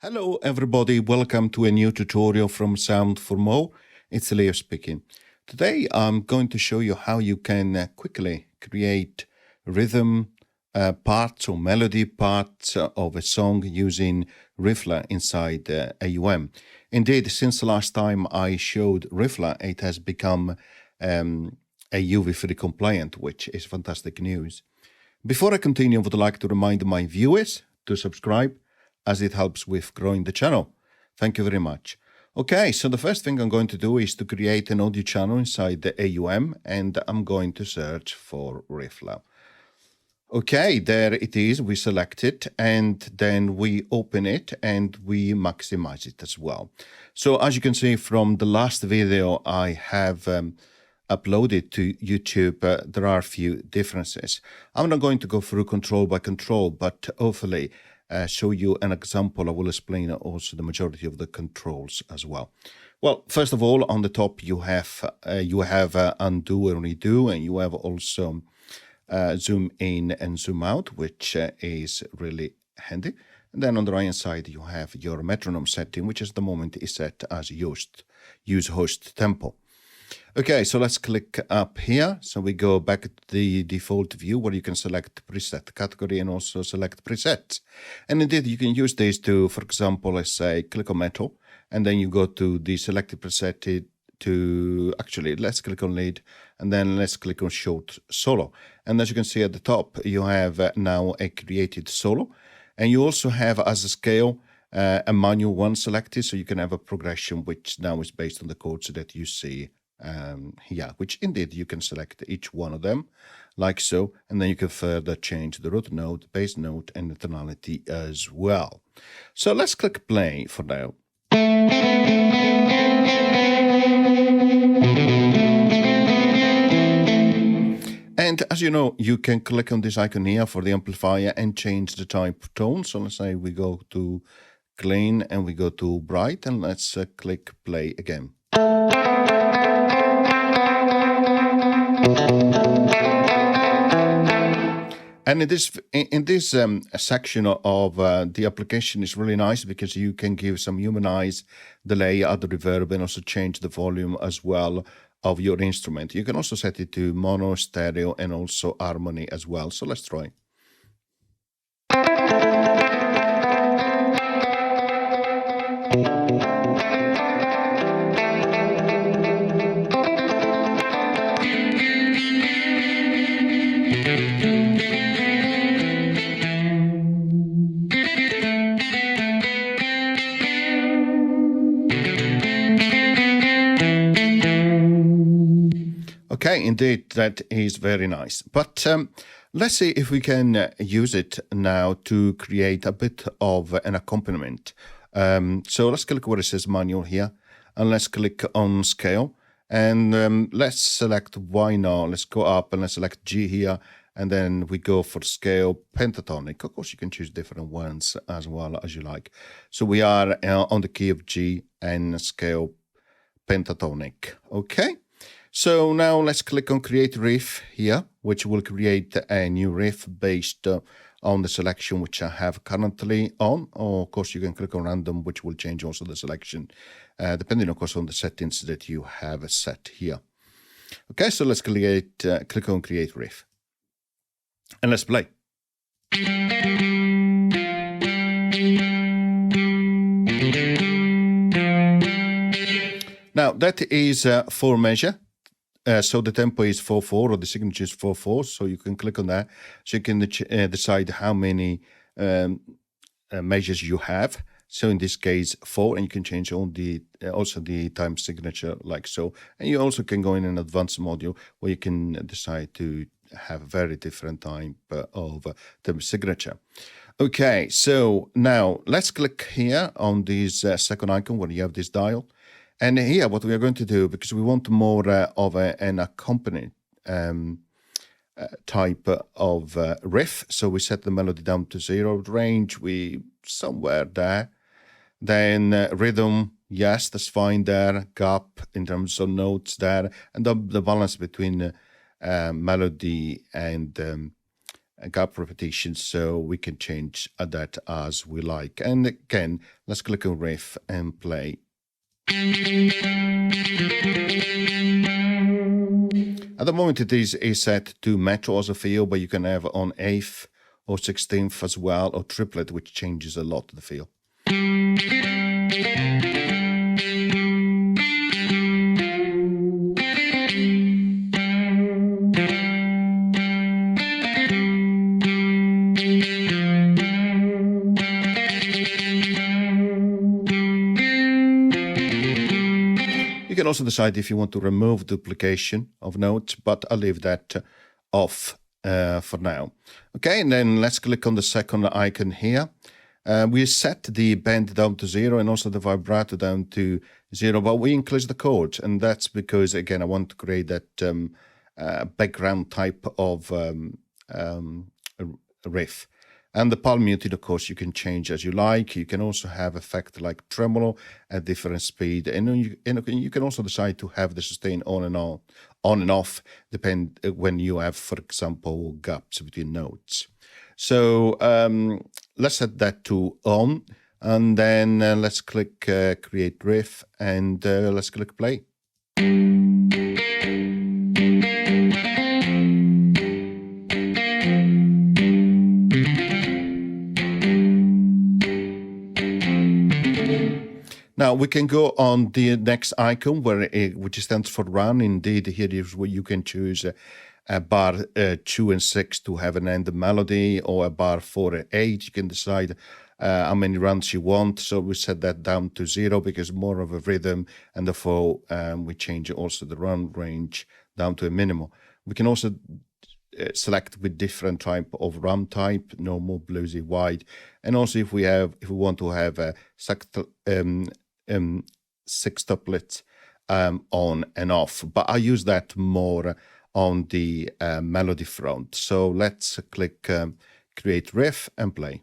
Hello everybody, welcome to a new tutorial from Sound for Mo. It's Leo speaking. Today I'm going to show you how you can quickly create rhythm parts or melody parts of a song using Riffler inside AUM. Indeed, since the last time I showed Riffler, it has become a UV3 compliant, which is fantastic news. Before I continue, I would like to remind my viewers to subscribe, as it helps with growing the channel. Thank you very much. Okay, so the first thing I'm going to do is to create an audio channel inside the AUM, and I'm going to search for Riffler. Okay, there it is. We select it, and then we open it, and we maximize it as well. So as you can see from the last video I have uploaded to YouTube, there are a few differences. I'm not going to go through control by control, but hopefully show you an example. I will explain also the majority of the controls as well. Well, first of all, on the top you have undo and redo, and you have also zoom in and zoom out, which is really handy. And then on the right hand side you have your metronome setting, which at the moment is set as use host tempo. Okay, so let's click up here. So we go back to the default view where you can select preset category and also select presets. And indeed, you can use these to, for example, let's say click on metal, and then you go to the selected preset to, actually, let's click on lead, and then let's click on short solo. And as you can see at the top, you have now a created solo. And you also have as a scale a manual one selected, so you can have a progression which now is based on the chords that you see here, which indeed you can select each one of them like so, and then you can further change the root note, bass note, and the tonality as well. So let's click play for now. And as you know, you can click on this icon here for the amplifier and change the type of tone. So let's say we go to clean and we go to bright, and let's click play again. And in this section of the application is really nice because you can give some humanize, delay, add the reverb, and also change the volume as well of your instrument. You can also set it to mono, stereo, and also harmony as well. So let's try. Okay, indeed, that is very nice. But let's see if we can use it now to create a bit of an accompaniment. So let's click where it says manual here, and let's click on scale. And let's select Y now. Let's go up and let's select G here. And then we go for scale pentatonic. Of course, you can choose different ones as well as you like. So we are on the key of G and scale pentatonic. Okay. So now let's click on create riff here, which will create a new riff based on the selection which I have currently on. Or of course you can click on random, which will change also the selection, depending of course on the settings that you have set here. Okay, so let's click on create riff. And let's play. Now that is 4 measure. So the tempo is 4/4 or the signature is 4/4. So you can click on that. So you can decide how many measures you have. So in this case 4, and you can change also the time signature like so. And you also can go in an advanced module where you can decide to have a very different type of the signature. Okay, so now let's click here on this second icon where you have this dial. And here, what we are going to do, because we want more of an accompaniment type of riff, so we set the melody down to 0, range we somewhere there. Then rhythm, yes, that's fine there. Gap in terms of notes there, and the balance between melody and gap repetition, so we can change that as we like. And again, let's click on Riff and play. At the moment it is set to metro as a feel, but you can have on 8th or 16th as well, or triplet, which changes a lot the feel. You can also decide if you want to remove duplication of notes, but I'll leave that off for now. Okay, and then let's click on the second icon here. We set the bend down to 0 and also the vibrato down to 0, but we increase the chords, and that's because, again, I want to create that background type of riff. And the palm muted, of course, you can change as you like. You can also have effect like tremolo at different speed, and you can also decide to have the sustain on and off, depend when you have, for example, gaps between notes. So let's set that to on, and then let's click create riff, and let's click play. Now we can go on the next icon, which stands for run. Indeed, here is where you can choose a bar 2 and 6 to have an end melody, or a bar 4 and 8. You can decide how many runs you want. So we set that down to 0 because more of a rhythm, and therefore we change also the run range down to a minimal. We can also select with different type of run type, normal, bluesy, wide, and also if we want to have a 6 tuplets on and off, but I use that more on the melody front. So let's click create riff and play.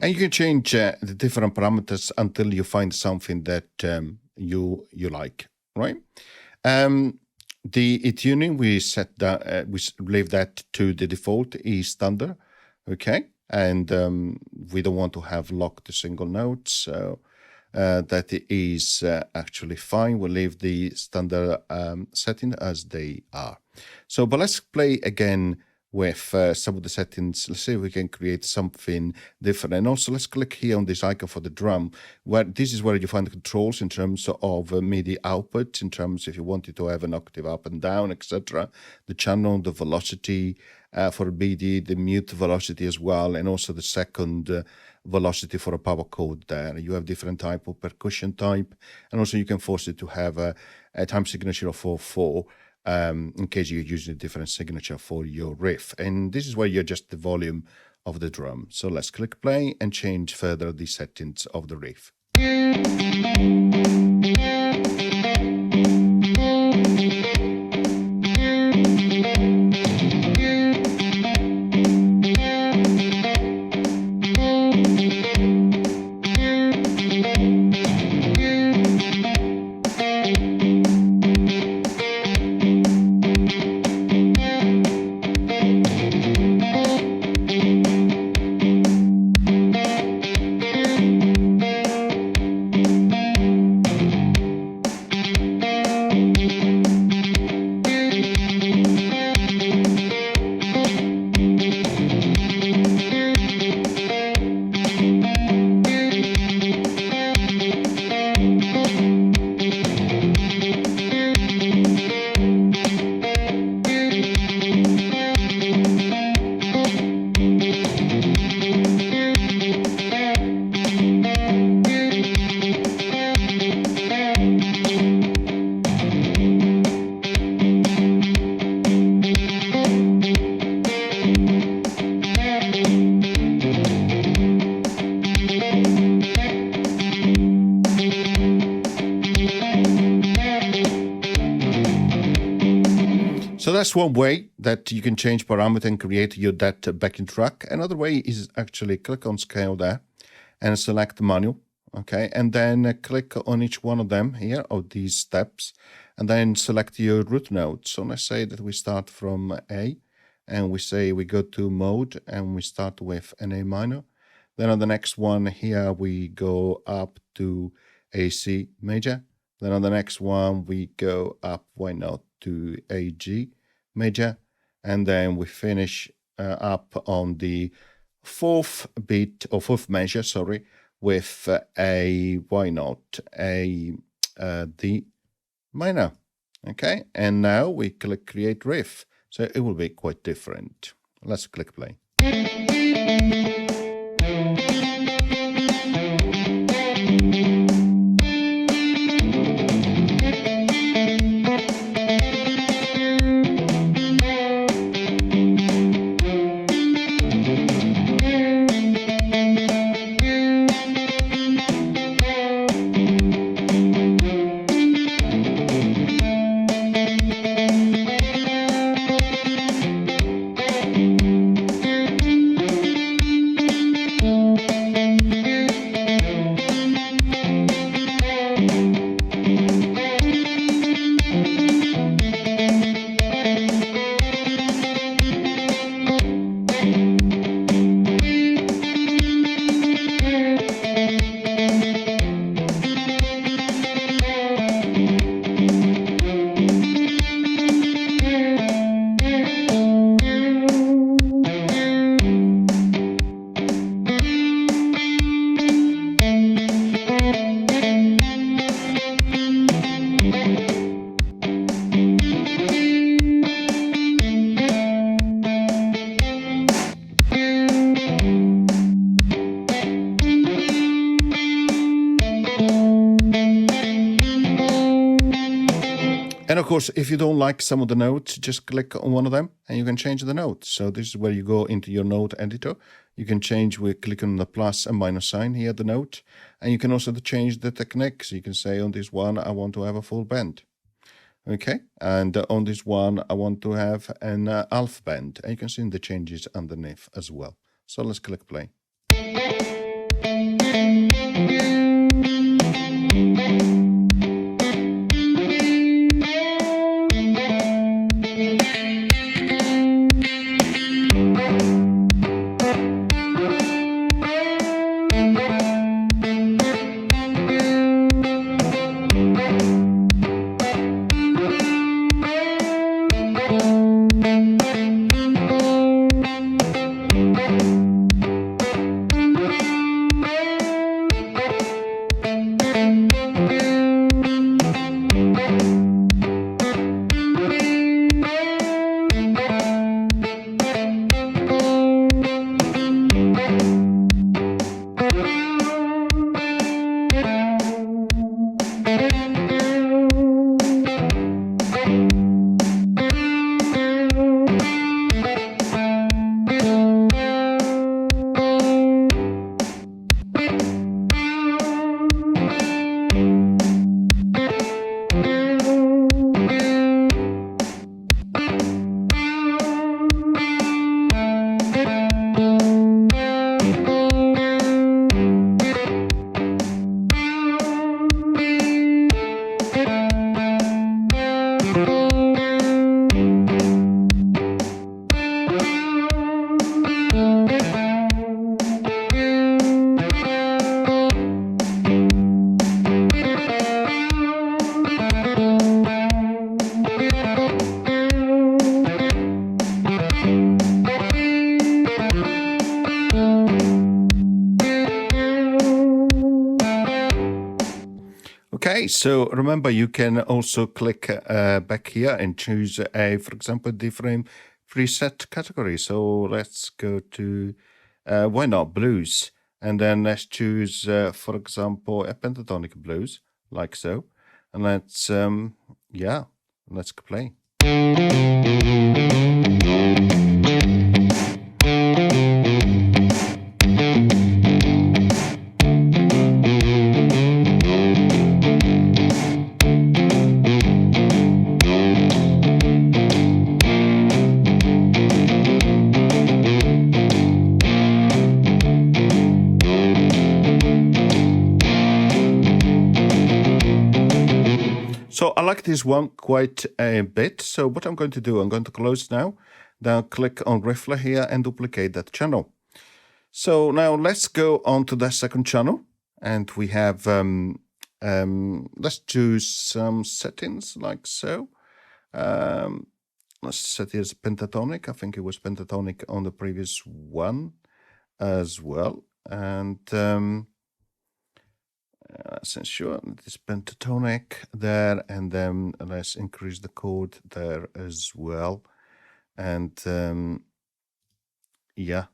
And you can change the different parameters until you find something that you like, right? The tuning, we set that, we leave that to the default E standard, okay? And we don't want to have locked single notes, so that is actually fine. We'll leave the standard setting as they are. So, but let's play again with some of the settings. Let's see if we can create something different. And also let's click here on this icon for the drum, where this is where you find the controls in terms of MIDI output, in terms if you wanted to have an octave up and down, etc. The channel, the velocity for MIDI, the mute velocity as well, and also the second velocity for a power chord there. You have different type of percussion type, and also you can force it to have a time signature of 4/4. In case you're using a different signature for your riff. And this is where you adjust the volume of the drum. So let's click play and change further the settings of the riff. So that's one way that you can change parameter and create that backing track. Another way is actually click on scale there and select the manual. Okay, and then click on each one of them here, of these steps, and then select your root node. So let's say that we start from A, and we say we go to mode, and we start with an A minor. Then on the next one here, we go up to a C major. Then on the next one, we go up, why not, to a G major. And then we finish up on the fourth beat, or fourth measure, sorry, with a, why not, a D minor. Okay, and now we click create riff. So it will be quite different. Let's click play. And of course, if you don't like some of the notes, just click on one of them and you can change the notes. So this is where you go into your note editor. You can change with clicking on the plus and minus sign here, the note. And you can also change the technique. So you can say on this one, I want to have a full bend. Okay, and on this one, I want to have an half bend. And you can see the changes underneath as well. So let's click play. Okay, so remember you can also click back here and choose for example, different preset category. So let's go to, why not, blues? And then let's choose, for example, a pentatonic blues, like so. And let's, yeah, let's play. So I like this one quite a bit. So what I'm going to do, I'm going to close now. Then click on Riffler here and duplicate that channel. So now let's go on to the second channel. And we have, let's choose some settings like so. Let's set it as pentatonic. I think it was pentatonic on the previous one as well. And let's ensure this pentatonic there, and then let's increase the chord there as well. And yeah.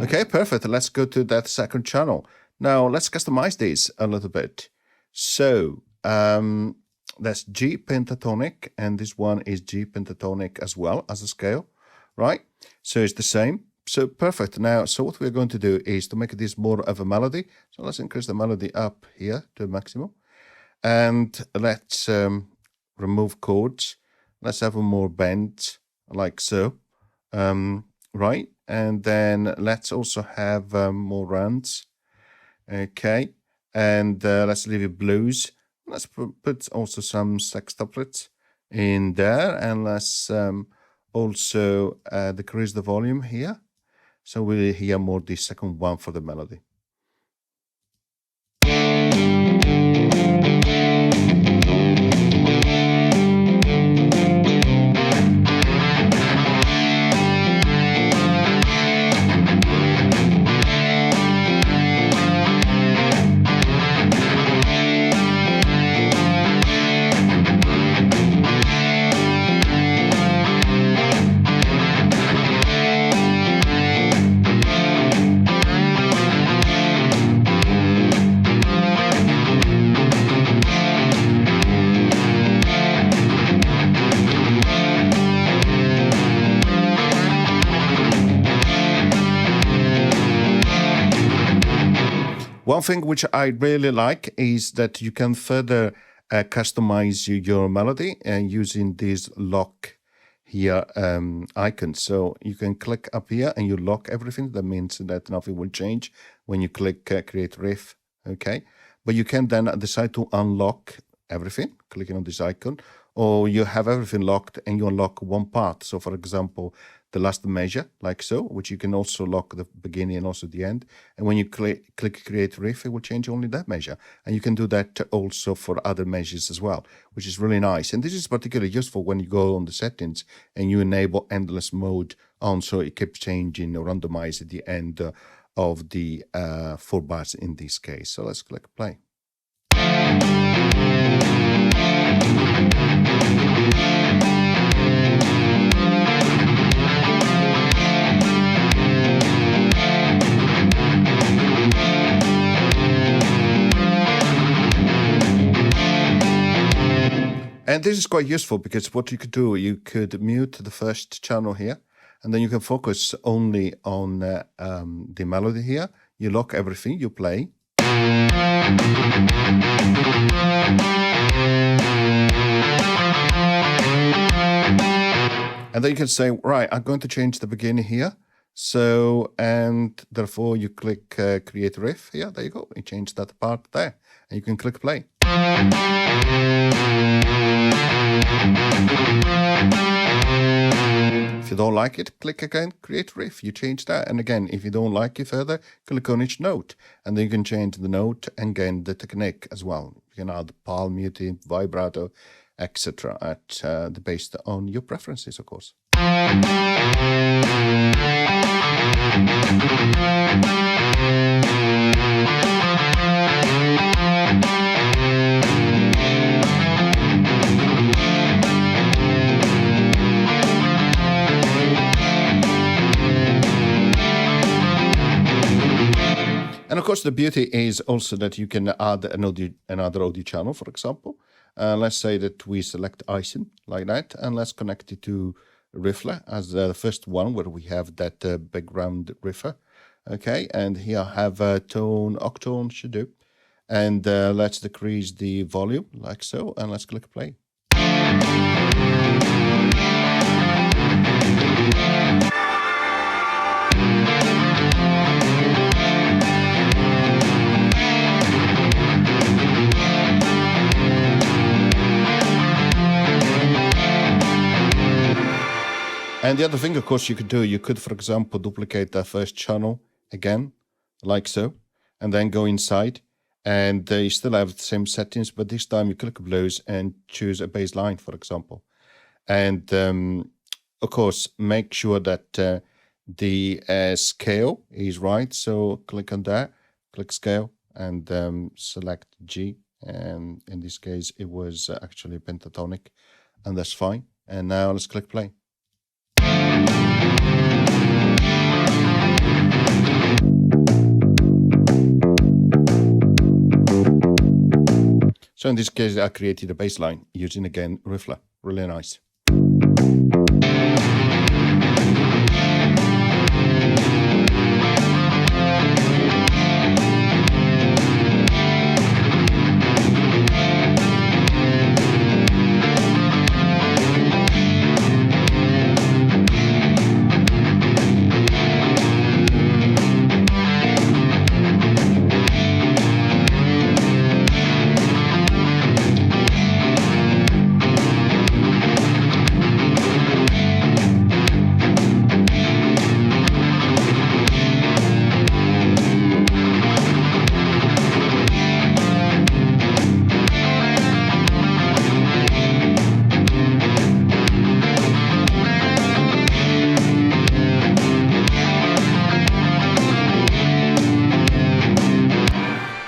Okay, perfect. Let's go to that second channel. Now let's customize this a little bit. So that's G pentatonic, and this one is G pentatonic as well as a scale, right? So it's the same. So perfect. Now, so what we're going to do is to make this more of a melody. So let's increase the melody up here to maximum. And let's remove chords. Let's have a more bend like so, right? And then let's also have more runs. Okay, and let's leave it blues. Let's put also some sextuplets in there, and let's also decrease the volume here, so we'll hear more the second one for the melody. One thing which I really like is that you can further customize your melody and using this lock here icon. So you can click up here and you lock everything. That means that nothing will change when you click create riff. Okay, but you can then decide to unlock everything, clicking on this icon, or you have everything locked and you unlock one part. So for example, the last measure, like so, which you can also lock the beginning and also the end. And when you click create riff, it will change only that measure. And you can do that also for other measures as well, which is really nice. And this is particularly useful when you go on the settings and you enable endless mode on, so it keeps changing or randomize at the end of the 4 bars in this case. So let's click play. And this is quite useful because what you could do, you could mute the first channel here, and then you can focus only on the melody here. You lock everything, you play. And then you can say, right, I'm going to change the beginning here. So, and therefore you click create riff here. There you go. You change that part there and you can click play. If you don't like it, click again, create riff. You change that. And again, if you don't like it further, click on each note. And then you can change the note and again the technique as well. You can add palm muting, vibrato, etc. Based on your preferences, of course. And of course, the beauty is also that you can add another audio channel, for example. Let's say that we select iSem like that, and let's connect it to Riffler as the first one where we have that background Riffer. Okay, and here I have a tone, octone should do. And let's decrease the volume like so, and let's click play. And the other thing, of course, you could do, you could, for example, duplicate that first channel again, like so, and then go inside, and you still have the same settings, but this time you click blues and choose a bass line, for example. And of course, make sure that the scale is right. So click on that, click scale, and select G. And in this case, it was actually pentatonic, and that's fine. And now let's click play. So in this case, I created a bass line using, again, Riffler. Really nice.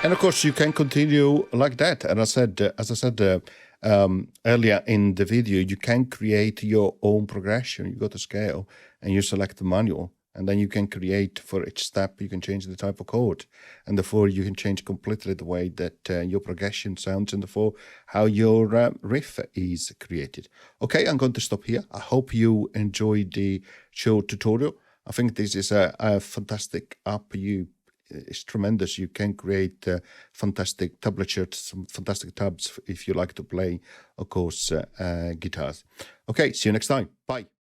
And of course, you can continue like that. And as I said earlier in the video, you can create your own progression. You go to scale and you select the manual, and then you can create for each step. You can change the type of chord, and therefore you can change completely the way that your progression sounds, and therefore how your riff is created. Okay, I'm going to stop here. I hope you enjoyed the short tutorial. I think this is a fantastic app. It's tremendous. You can create fantastic tablatures, some fantastic tabs if you like to play, of course, guitars. Okay, see you next time. Bye.